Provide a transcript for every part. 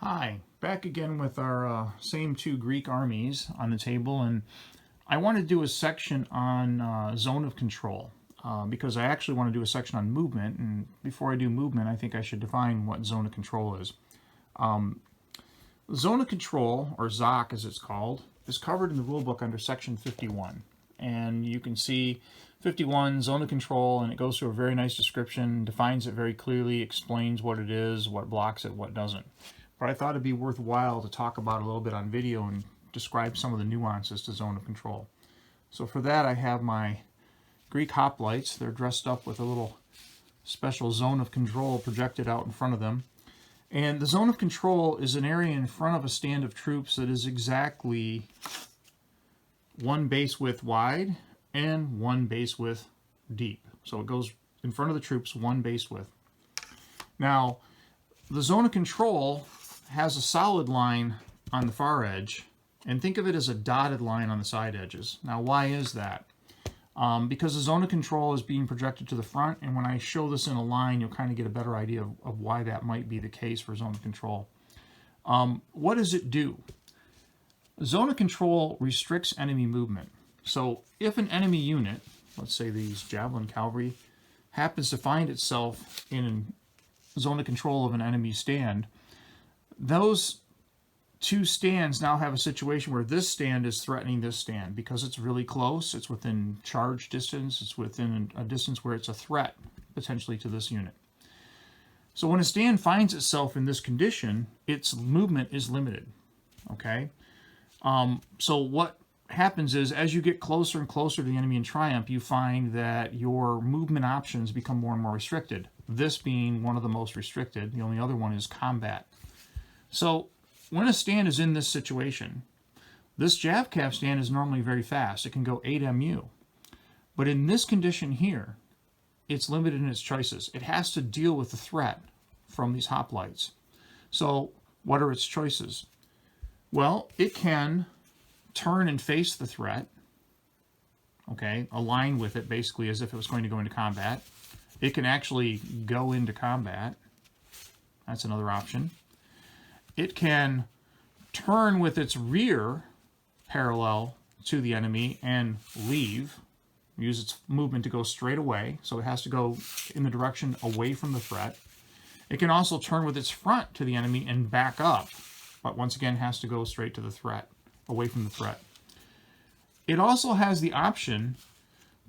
Hi, back again with our same two Greek armies on the table, and I want to do a section on zone of control because I actually want to do a section on movement, and before I do movement I think I should define what zone of control is. Zone of control, or ZOC as it's called, is covered in the rulebook under section 51, and you can see 51, zone of control, and it goes through a very nice description, defines it very clearly, explains what it is, what blocks it, what doesn't. But I thought it'd be worthwhile to talk about it a little bit on video and describe some of the nuances to zone of control. So for that I have my Greek hoplites. They're dressed up with a little special zone of control projected out in front of them. And the zone of control is an area in front of a stand of troops that is exactly one base width wide and one base width deep. So it goes in front of the troops one base width. Now, the zone of control has a solid line on the far edge, and think of it as a dotted line on the side edges. Now, why is that? Because the zone of control is being projected to the front, and when I show this in a line, you'll kind of get a better idea of why that might be the case for zone of control. What does it do? Zone of control restricts enemy movement. So if an enemy unit, let's say these javelin cavalry, happens to find itself in a zone of control of an enemy stand, those two stands now have a situation where this stand is threatening this stand because it's really close, it's within charge distance, it's within a distance where it's a threat potentially to this unit. So when a stand finds itself in this condition, its movement is limited. Okay? So what happens is, as you get closer and closer to the enemy in triumph, you find that your movement options become more and more restricted. This being one of the most restricted. The only other one is combat. So when a stand is in this situation, this JavCav stand is normally very fast. It can go 8 MU. But in this condition here, it's limited in its choices. It has to deal with the threat from these hoplites. So what are its choices? Well, it can turn and face the threat, okay, align with it basically as if it was going to go into combat. It can actually go into combat. That's another option. It can turn with its rear parallel to the enemy and leave, use its movement to go straight away, so it has to go in the direction away from the threat. It can also turn with its front to the enemy and back up, but once again has to go straight to the threat, away from the threat. It also has the option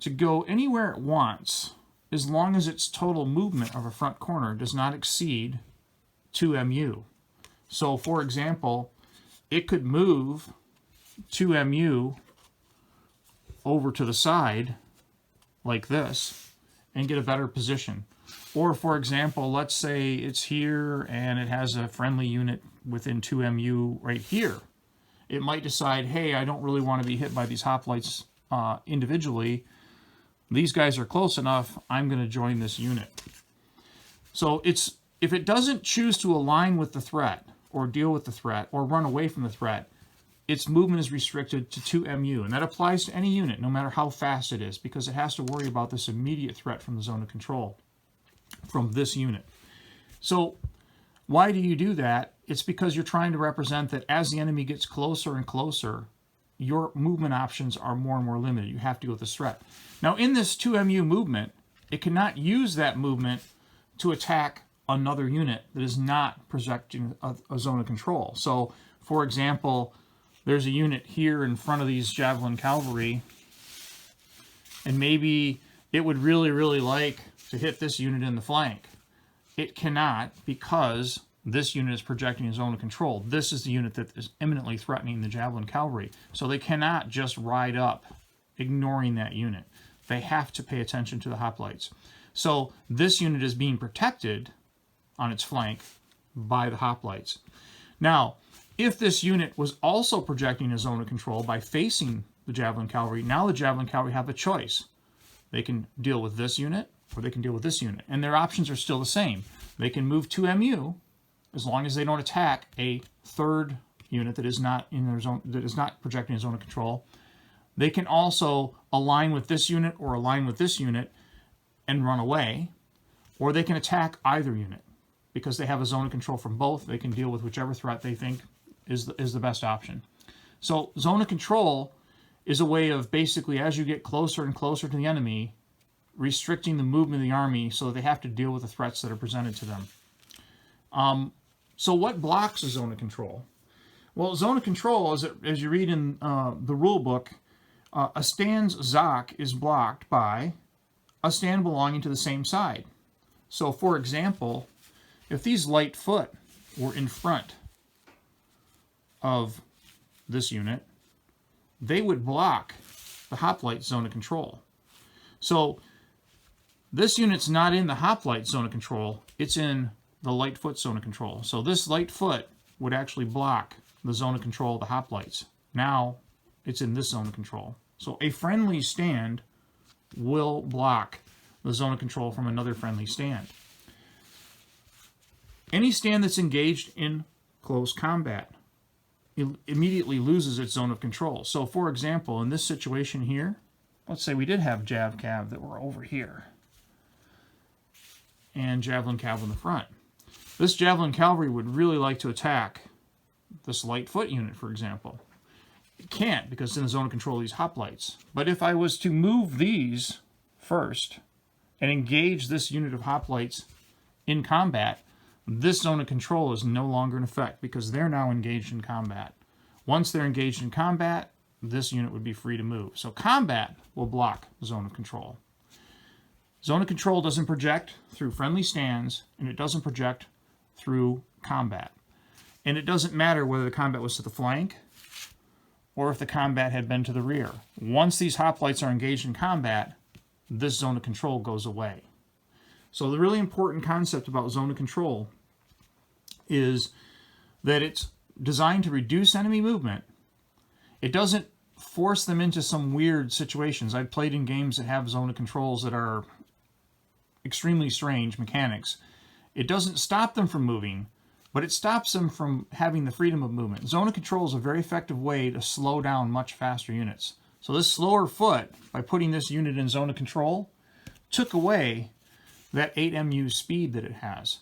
to go anywhere it wants as long as its total movement of a front corner does not exceed 2 MU. So, for example, it could move 2 MU over to the side like this and get a better position. Or, for example, let's say it's here and it has a friendly unit within 2 MU right here. It might decide, hey, I don't really want to be hit by these hoplites individually. These guys are close enough, I'm going to join this unit. So if it doesn't choose to align with the threat, or deal with the threat, or run away from the threat, its movement is restricted to 2 MU. And that applies to any unit, no matter how fast it is, because it has to worry about this immediate threat from the zone of control, from this unit. So why do you do that? It's because you're trying to represent that as the enemy gets closer and closer, your movement options are more and more limited. You have to go with this threat. Now, in this 2 MU movement, it cannot use that movement to attack another unit that is not projecting a zone of control. So, for example, there's a unit here in front of these javelin cavalry, and maybe it would really, really like to hit this unit in the flank. It cannot, because this unit is projecting a zone of control. This is the unit that is imminently threatening the javelin cavalry. So they cannot just ride up, ignoring that unit. They have to pay attention to the hoplites. So this unit is being protected on its flank by the hoplites. Now, if this unit was also projecting a zone of control by facing the javelin cavalry, now the javelin cavalry have a choice. They can deal with this unit, or they can deal with this unit, and their options are still the same. They can move 2 MU as long as they don't attack a third unit that is not in their zone, that is not projecting a zone of control. They can also align with this unit or align with this unit and run away, or they can attack either unit. because they have a zone of control from both. They can deal with whichever threat they think is the best option. So zone of control is a way of basically, as you get closer and closer to the enemy, restricting the movement of the army so that they have to deal with the threats that are presented to them. So what blocks a zone of control? Well, zone of control, as you read in the rule book, a stand's ZOC is blocked by a stand belonging to the same side. So, for example, if these light foot were in front of this unit, they would block the hoplite zone of control. So this unit's not in the hoplite zone of control, it's in the light foot zone of control. So this light foot would actually block the zone of control of the hoplites. Now it's in this zone of control. So a friendly stand will block the zone of control from another friendly stand. Any stand that's engaged in close combat immediately loses its zone of control. So for example, in this situation here, let's say we did have Jav Cav that were over here and Javelin Cav in the front. This Javelin Cavalry would really like to attack this light foot unit, for example. It can't because it's in the zone of control of these hoplites. But if I was to move these first and engage this unit of hoplites in combat, this zone of control is no longer in effect because they're now engaged in combat. Once they're engaged in combat, this unit would be free to move. So combat will block the zone of control. Zone of control doesn't project through friendly stands, and it doesn't project through combat. And it doesn't matter whether the combat was to the flank or if the combat had been to the rear. Once these hoplites are engaged in combat, this zone of control goes away. So the really important concept about zone of control is that it's designed to reduce enemy movement. It doesn't force them into some weird situations. I've played in games that have zone of controls that are extremely strange mechanics. It doesn't stop them from moving, but it stops them from having the freedom of movement. Zone of control is a very effective way to slow down much faster units. So this slower foot, by putting this unit in zone of control, took away that 8 MU speed that it has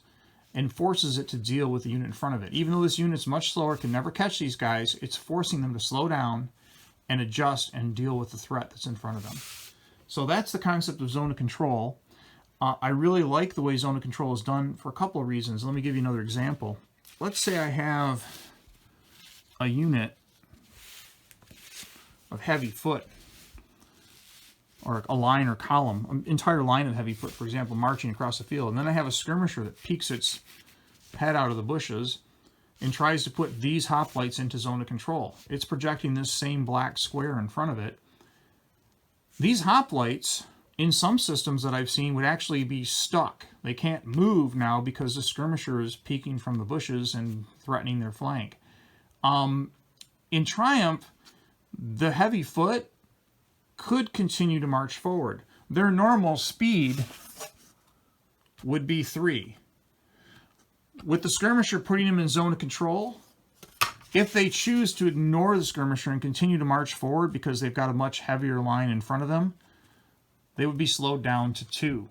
and forces it to deal with the unit in front of it. Even though this unit's much slower, can never catch these guys, it's forcing them to slow down and adjust and deal with the threat that's in front of them. So that's the concept of zone of control. I really like the way zone of control is done for a couple of reasons. Let me give you another example. Let's say I have a unit of heavy foot, or a line or column, an entire line of heavy foot, for example, marching across the field. And then I have a skirmisher that peeks its head out of the bushes and tries to put these hoplites into zone of control. It's projecting this same black square in front of it. These hoplites, in some systems that I've seen, would actually be stuck. They can't move now because the skirmisher is peeking from the bushes and threatening their flank. In Triumph, the heavy foot could continue to march forward. Their normal speed would be 3. With the skirmisher putting them in zone of control, if they choose to ignore the skirmisher and continue to march forward because they've got a much heavier line in front of them, they would be slowed down to 2.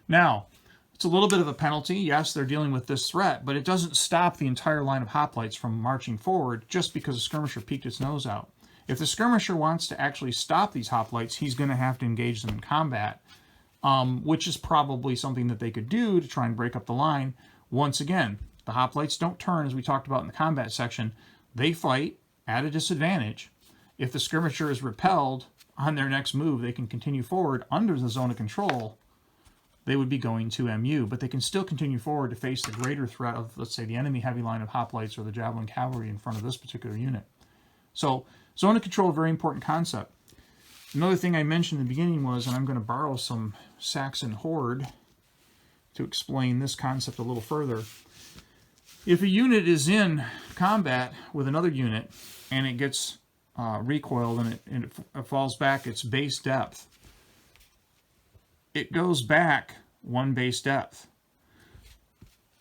Now, it's a little bit of a penalty. Yes, they're dealing with this threat, but it doesn't stop the entire line of hoplites from marching forward just because the skirmisher peeked its nose out. If the skirmisher wants to actually stop these hoplites, he's going to have to engage them in combat, which is probably something that they could do to try and break up the line. Once again, the hoplites don't turn, as we talked about in the combat section. They fight at a disadvantage. If the skirmisher is repelled on their next move, they can continue forward under the zone of control. They would be going to MU, but they can still continue forward to face the greater threat of, let's say, the enemy heavy line of hoplites or the Javelin Cavalry in front of this particular unit. So, zone of control, a very important concept. Another thing I mentioned in the beginning was, and I'm going to borrow some Saxon Horde to explain this concept a little further. If a unit is in combat with another unit and it gets recoiled and it falls back its base depth, it goes back 1 base depth.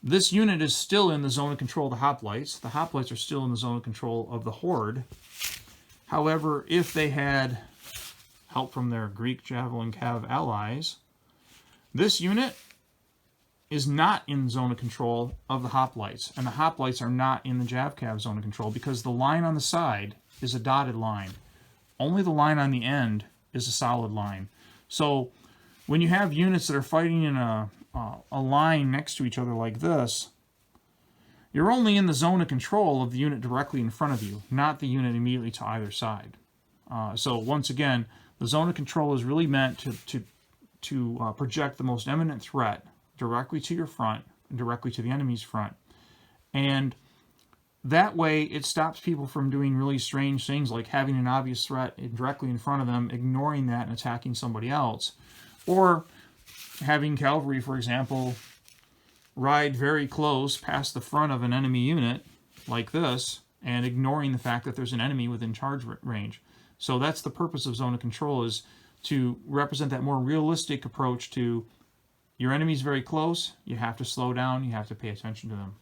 This unit is still in the zone of control of the hoplites. The hoplites are still in the zone of control of the Horde. However, if they had help from their Greek Javelin Cav allies, this unit is not in the zone of control of the hoplites, and the hoplites are not in the JAVCAV zone of control because the line on the side is a dotted line. Only the line on the end is a solid line. So when you have units that are fighting in a line next to each other like this, you're only in the zone of control of the unit directly in front of you, not the unit immediately to either side. So once again, the zone of control is really meant to project the most imminent threat directly to your front, directly to the enemy's front. And that way it stops people from doing really strange things like having an obvious threat directly in front of them, ignoring that and attacking somebody else. Or having cavalry, for example, ride very close past the front of an enemy unit like this and ignoring the fact that there's an enemy within charge range. So that's the purpose of zone of control, is to represent that more realistic approach to your enemy's very close, you have to slow down, you have to pay attention to them.